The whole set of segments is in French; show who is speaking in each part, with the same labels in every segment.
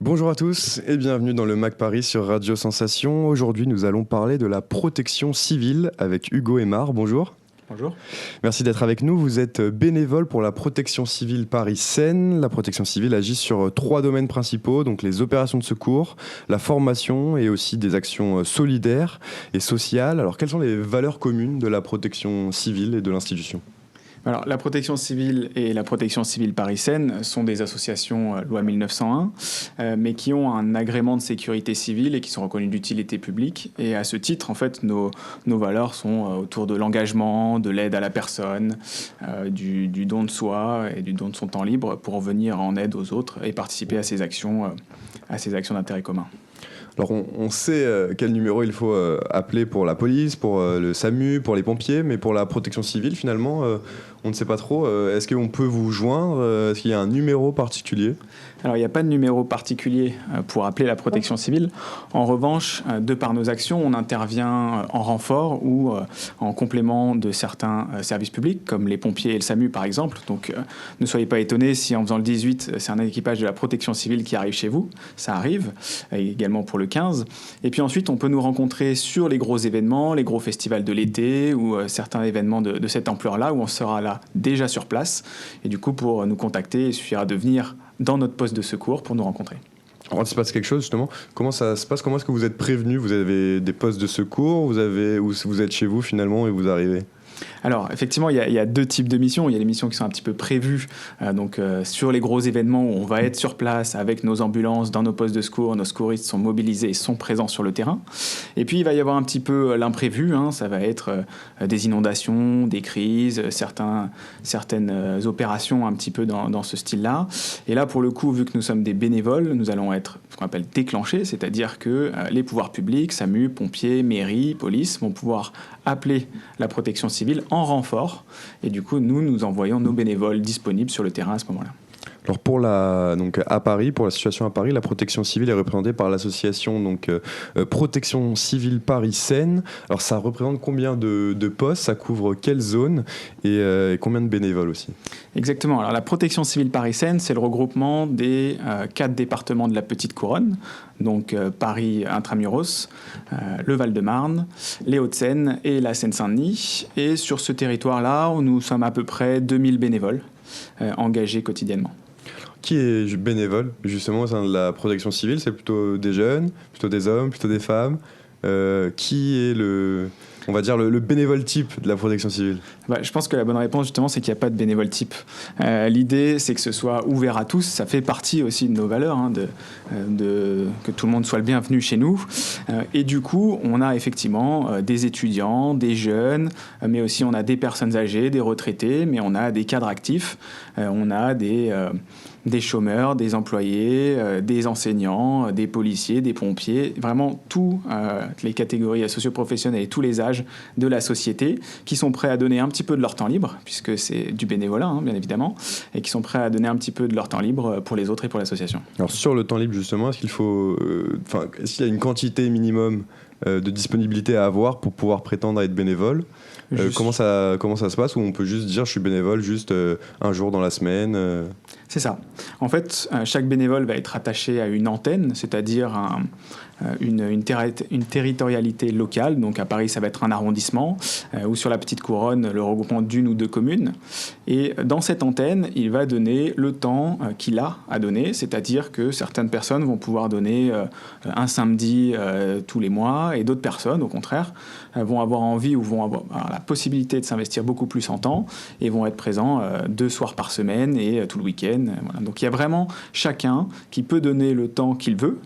Speaker 1: Bonjour à tous et bienvenue dans le Mac Paris sur Radio Sensation. Aujourd'hui, nous allons parler de la protection civile avec Hugo Aymar. Bonjour.
Speaker 2: Bonjour.
Speaker 1: Merci d'être avec nous. Vous êtes bénévole pour la protection civile Paris-Seine. La protection civile agit sur trois domaines principaux, donc les opérations de secours, la formation et aussi des actions solidaires et sociales. Alors, quelles sont les valeurs communes de la protection civile et de l'institution ?
Speaker 2: Alors, la protection civile et la protection civile Paris-Seine sont des associations loi 1901, mais qui ont un agrément de sécurité civile et qui sont reconnues d'utilité publique. Et à ce titre, en fait, nos valeurs sont autour de l'engagement, de l'aide à la personne, du don de soi et du don de son temps libre pour venir en aide aux autres et participer à ces actions d'intérêt commun.
Speaker 1: Alors on sait quel numéro il faut appeler pour la police, pour le SAMU, pour les pompiers, mais pour la protection civile finalement on ne sait pas trop. Est-ce qu'on peut vous joindre ? Est-ce qu'il y a un numéro particulier ?
Speaker 2: Alors il n'y a pas de numéro particulier pour appeler la protection civile. En revanche, de par nos actions, on intervient en renfort ou en complément de certains services publics, comme les pompiers et le SAMU par exemple. Donc ne soyez pas étonnés si en faisant le 18, c'est un équipage de la protection civile qui arrive chez vous. Ça arrive, et également pour le 15. Et puis ensuite, on peut nous rencontrer sur les gros événements, les gros festivals de l'été ou certains événements de cette ampleur-là où on sera là déjà sur place. Et du coup, pour nous contacter, il suffira de venir dans notre poste de secours pour nous rencontrer.
Speaker 1: Alors, il se passe quelque chose justement. Comment ça se passe ? Comment est-ce que vous êtes prévenu ? Vous avez des postes de secours ? Ou vous êtes chez vous finalement et vous arrivez ?
Speaker 2: Alors, effectivement, il y a deux types de missions. Il y a les missions qui sont un petit peu prévues, sur les gros événements où on va être sur place avec nos ambulances, dans nos postes de secours, nos secouristes sont mobilisés et sont présents sur le terrain. Et puis, il va y avoir un petit peu l'imprévu, ça va être des inondations, des crises, certaines opérations un petit peu dans ce style-là. Et là, pour le coup, vu que nous sommes des bénévoles, nous allons être ce qu'on appelle déclenchés, c'est-à-dire que les pouvoirs publics, SAMU, pompiers, mairie, police, vont pouvoir appeler la protection civile en renfort. Et du coup, nous envoyons nos bénévoles disponibles sur le terrain à ce moment-là.
Speaker 1: Alors donc à Paris, pour la situation à Paris, la protection civile est représentée par l'association Protection civile Paris-Seine. Alors ça représente combien de postes ? Ça couvre quelle zone et combien de bénévoles aussi ?
Speaker 2: Exactement. Alors la protection civile Paris-Seine, c'est le regroupement des 4 départements de la Petite Couronne, donc Paris intramuros, le Val-de-Marne, les Hauts-de-Seine et la Seine-Saint-Denis. Et sur ce territoire-là, nous sommes à peu près 2000 bénévoles engagés quotidiennement.
Speaker 1: Qui est bénévole justement au sein de la protection civile ? C'est plutôt des jeunes, plutôt des hommes, plutôt des femmes ? Qui est le bénévole type de la protection civile ?
Speaker 2: Je pense que la bonne réponse, justement, c'est qu'il n'y a pas de bénévole type. L'idée, c'est que ce soit ouvert à tous. Ça fait partie aussi de nos valeurs, que tout le monde soit le bienvenu chez nous. Et du coup, on a effectivement des étudiants, des jeunes, mais aussi on a des personnes âgées, des retraités, mais on a des cadres actifs, on a des chômeurs, des employés, des enseignants, des policiers, des pompiers, vraiment toutes les catégories socio-professionnelles et tous les âges de la société qui sont prêts à donner un petit peu de leur temps libre, puisque c'est du bénévolat, bien évidemment, et qui sont prêts à donner un petit peu de leur temps libre pour les autres et pour l'association.
Speaker 1: Alors sur le temps libre justement, est-ce qu'il y a une quantité minimum de disponibilité à avoir pour pouvoir prétendre à être bénévole ? Comment ça se passe ? Ou on peut juste dire je suis bénévole juste un jour dans la semaine
Speaker 2: C'est ça. En fait, chaque bénévole va être attaché à une antenne, c'est-à-dire une territorialité locale. Donc à Paris, ça va être un arrondissement, ou sur la Petite Couronne, le regroupement d'une ou deux communes. Et dans cette antenne, il va donner le temps qu'il a à donner, c'est-à-dire que certaines personnes vont pouvoir donner un samedi tous les mois, et d'autres personnes, au contraire, vont avoir envie ou vont avoir la possibilité de s'investir beaucoup plus en temps et vont être présents 2 soirs par semaine et tout le week-end. Voilà. Donc il y a vraiment chacun qui peut donner le temps qu'il veut.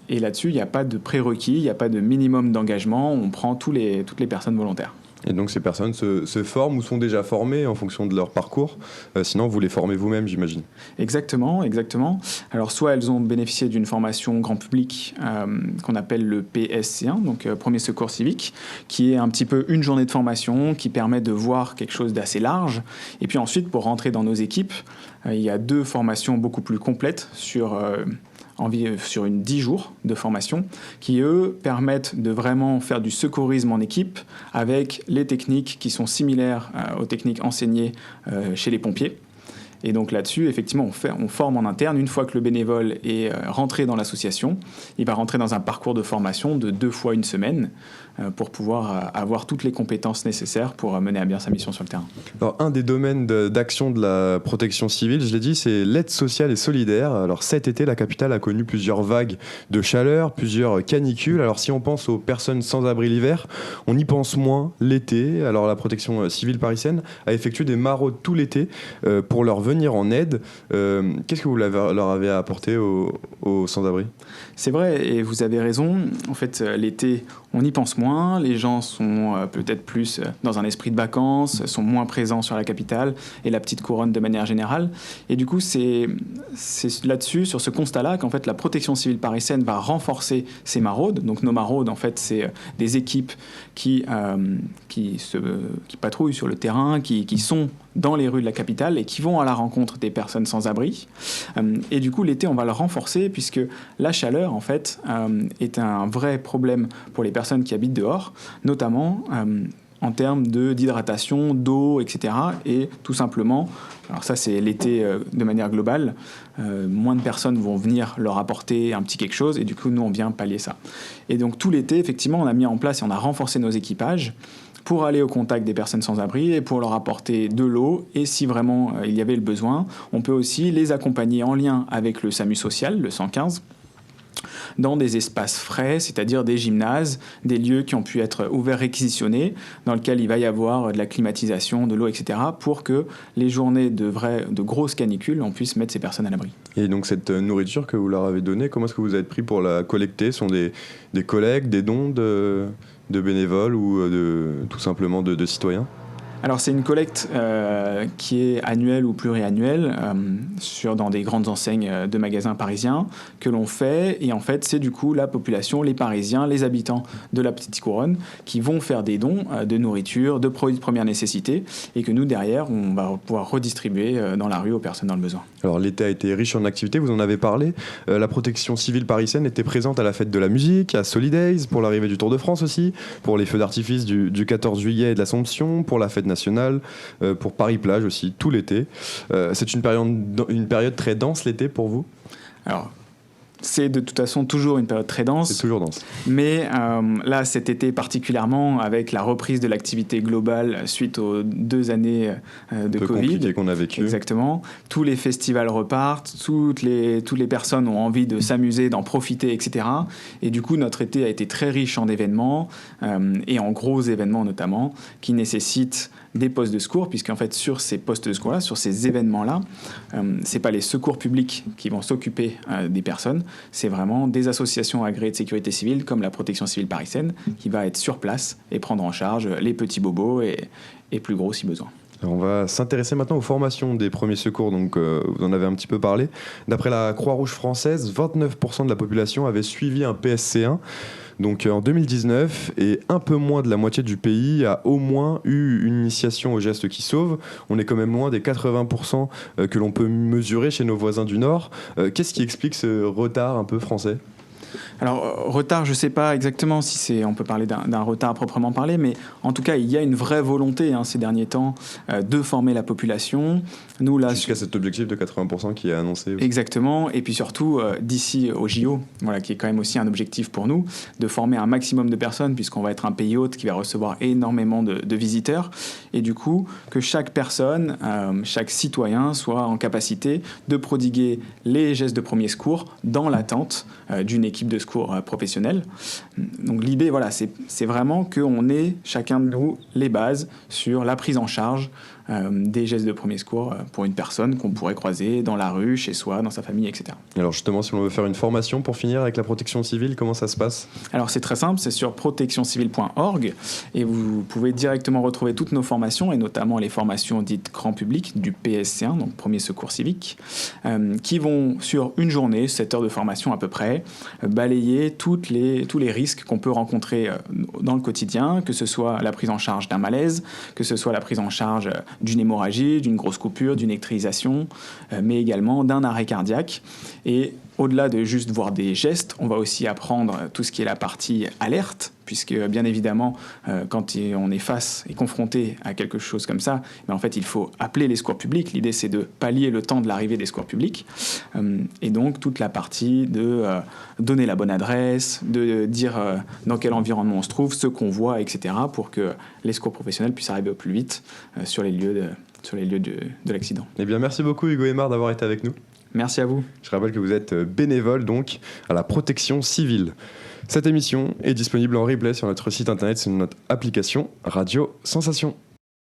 Speaker 2: Et là-dessus, il n'y a pas de prérequis, il n'y a pas de minimum d'engagement. On prend toutes les personnes volontaires.
Speaker 1: Et donc ces personnes se forment ou sont déjà formées en fonction de leur parcours. Sinon, vous les formez vous-même, j'imagine.
Speaker 2: Exactement. Alors soit elles ont bénéficié d'une formation grand public qu'on appelle le PSC1, donc Premier Secours Civique, qui est un petit peu une journée de formation qui permet de voir quelque chose d'assez large. Et puis ensuite, pour rentrer dans nos équipes, il y a 2 formations beaucoup plus complètes sur une 10 jours de formation qui, eux, permettent de vraiment faire du secourisme en équipe avec les techniques qui sont similaires aux techniques enseignées chez les pompiers. Et donc là-dessus, effectivement, on forme en interne. Une fois que le bénévole est rentré dans l'association, il va rentrer dans un parcours de formation de 2 fois une semaine pour pouvoir avoir toutes les compétences nécessaires pour mener à bien sa mission sur le terrain.
Speaker 1: Alors, un des domaines d'action de la protection civile, je l'ai dit, c'est l'aide sociale et solidaire. Alors cet été, la capitale a connu plusieurs vagues de chaleur, plusieurs canicules. Alors si on pense aux personnes sans abri l'hiver, on y pense moins l'été. Alors la protection civile parisienne a effectué des maraudes tout l'été pour leur venir en aide. Qu'est-ce que vous leur avez apporté aux sans-abri ?
Speaker 2: C'est vrai, et vous avez raison. En fait, l'été, on y pense moins. Les gens sont peut-être plus dans un esprit de vacances, sont moins présents sur la capitale et la petite couronne de manière générale. Et du coup, c'est là-dessus, sur ce constat-là, qu'en fait, la protection civile parisienne va renforcer ces maraudes. Donc nos maraudes, en fait, c'est des équipes qui patrouillent sur le terrain, qui sont dans les rues de la capitale et qui vont à la rencontre des personnes sans abri. Et du coup, l'été, on va le renforcer puisque la chaleur, en fait, est un vrai problème pour les personnes qui habitent dehors, notamment en termes d'hydratation, d'eau, etc. Et tout simplement, alors ça c'est l'été de manière globale, moins de personnes vont venir leur apporter un petit quelque chose et du coup nous on vient pallier ça. Et donc tout l'été, effectivement, on a mis en place et on a renforcé nos équipages pour aller au contact des personnes sans abri et pour leur apporter de l'eau. Et si vraiment il y avait le besoin, on peut aussi les accompagner en lien avec le SAMU social, le 115, dans des espaces frais, c'est-à-dire des gymnases, des lieux qui ont pu être ouverts, réquisitionnés, dans lesquels il va y avoir de la climatisation, de l'eau, etc., pour que les journées de grosses canicules, on puisse mettre ces personnes à l'abri.
Speaker 1: Et donc cette nourriture que vous leur avez donnée, comment est-ce que vous avez pris pour la collecter ? Ce sont des collectes, des dons de bénévoles ou tout simplement de citoyens ?
Speaker 2: Alors c'est une collecte qui est annuelle ou pluriannuelle dans des grandes enseignes de magasins parisiens que l'on fait, et en fait c'est du coup la population, les Parisiens, les habitants de la Petite Couronne qui vont faire des dons de nourriture, de produits de première nécessité, et que nous derrière on va pouvoir redistribuer dans la rue aux personnes dans le besoin.
Speaker 1: Alors l'été a été riche en activités, vous en avez parlé. La protection civile parisienne était présente à la fête de la musique, à Solidays, pour l'arrivée du Tour de France aussi, pour les feux d'artifice du 14 juillet et de l'Assomption, pour la fête nationale, pour Paris-Plage aussi, tout l'été. C'est une période très dense l'été pour vous ?
Speaker 2: Alors, c'est de toute façon toujours une période très dense.
Speaker 1: C'est toujours dense.
Speaker 2: Mais là, cet été particulièrement, avec la reprise de l'activité globale suite aux 2 années de Covid.
Speaker 1: Compliqué qu'on a vécu.
Speaker 2: Exactement. Tous les festivals repartent, toutes les personnes ont envie de s'amuser, d'en profiter, etc. Et du coup, notre été a été très riche en événements, et en gros événements notamment, qui nécessitent des postes de secours, puisqu'en fait sur ces postes de secours-là, sur ces événements-là, c'est pas les secours publics qui vont s'occuper des personnes, c'est vraiment des associations agréées de sécurité civile comme la protection civile parisienne qui va être sur place et prendre en charge les petits bobos et plus gros si besoin.
Speaker 1: Alors on va s'intéresser maintenant aux formations des premiers secours, donc vous en avez un petit peu parlé. D'après la Croix-Rouge française, 29% de la population avait suivi un PSC1. Donc en 2019, et un peu moins de la moitié du pays a au moins eu une initiation aux gestes qui sauvent. On est quand même loin des 80% que l'on peut mesurer chez nos voisins du Nord. Qu'est-ce qui explique ce retard un peu français ?
Speaker 2: Alors, retard, je ne sais pas exactement si on peut parler d'un retard à proprement parler, mais en tout cas, il y a une vraie volonté ces derniers temps de former la population. Nous, là,
Speaker 1: jusqu'à cet objectif de 80% qui est annoncé. Aussi.
Speaker 2: Exactement, et puis surtout, d'ici au JO, qui est quand même aussi un objectif pour nous, de former un maximum de personnes, puisqu'on va être un pays hôte qui va recevoir énormément de visiteurs, et du coup, que chaque personne, chaque citoyen soit en capacité de prodiguer les gestes de premier secours dans l'attente d'une équipe de secours professionnelle. Donc l'idée, c'est vraiment qu'on ait chacun de nous les bases sur la prise en charge des gestes de premier secours pour une personne qu'on pourrait croiser dans la rue, chez soi, dans sa famille, etc.
Speaker 1: Alors justement, si on veut faire une formation pour finir avec la protection civile, comment ça se passe ?
Speaker 2: Alors c'est très simple, c'est sur protectioncivile.org et vous pouvez directement retrouver toutes nos formations et notamment les formations dites grand public du PSC1, donc premier secours civique, qui vont sur une journée, 7 heures de formation à peu près, balayer tous les risques qu'on peut rencontrer dans le quotidien, que ce soit la prise en charge d'un malaise, que ce soit la prise en charge d'une hémorragie, d'une grosse coupure, d'une électrisation, mais également d'un arrêt cardiaque. Et au-delà de juste voir des gestes, on va aussi apprendre tout ce qui est la partie alerte, puisque bien évidemment, quand on est face et confronté à quelque chose comme ça, en fait, il faut appeler les secours publics. L'idée, c'est de pallier le temps de l'arrivée des secours publics. Et donc, toute la partie de donner la bonne adresse, de dire dans quel environnement on se trouve, ce qu'on voit, etc., pour que les secours professionnels puissent arriver au plus vite sur les lieux de l'accident.
Speaker 1: Eh bien, merci beaucoup Hugo Aymard d'avoir été avec nous.
Speaker 2: Merci à vous.
Speaker 1: Je rappelle que vous êtes bénévole donc à la protection civile. Cette émission est disponible en replay sur notre site internet, sur notre application Radio Sensation.